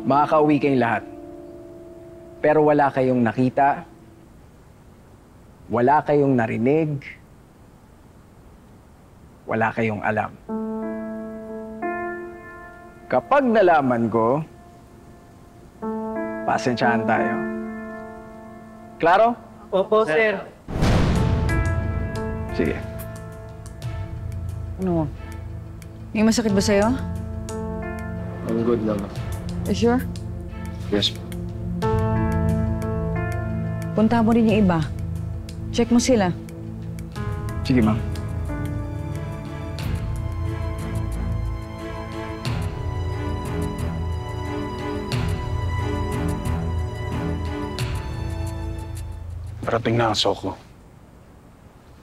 Makakauwi kayong lahat. Pero wala kayong nakita, wala kayong narinig, wala kayong alam. Kapag nalaman ko, pasensyahan tayo. Klaro? Opo, sir. Sige. Ano? May masakit ba sa'yo? I'm good lang. You sure? Yes. Punta mo rin yung iba. Check mo sila. Sige, ma'am. Parating na ang Soko.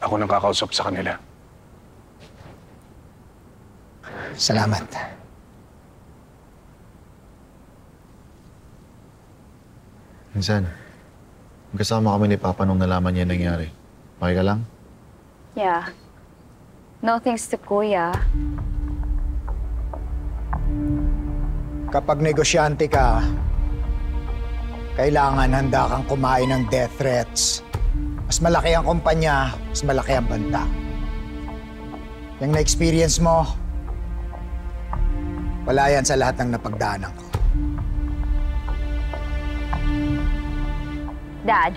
Ako nang kakausap sa kanila. Salamat. Minsan, magkasama kami ni Papa nung nalaman niya nangyari. Okay ka lang? Yeah. No thanks to Kuya. Kapag negosyante ka, kailangan handa kang kumain ng death threats. Mas malaki ang kumpanya, mas malaki ang banta. Yung na-experience mo, wala yan sa lahat ng napagdaanan ko. Dad,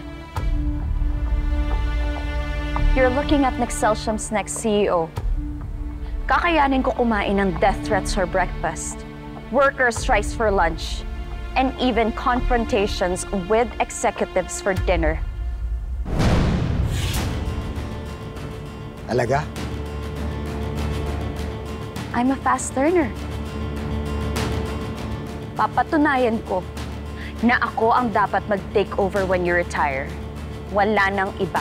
you're looking at Nexcelsium's next CEO. Kakayanin ko kumain ng death threats for breakfast, worker strikes for lunch, and even confrontations with executives for dinner. Talaga? I'm a fast learner. Papatunayan ko na ako ang dapat mag-take over when you retire. Wala nang iba.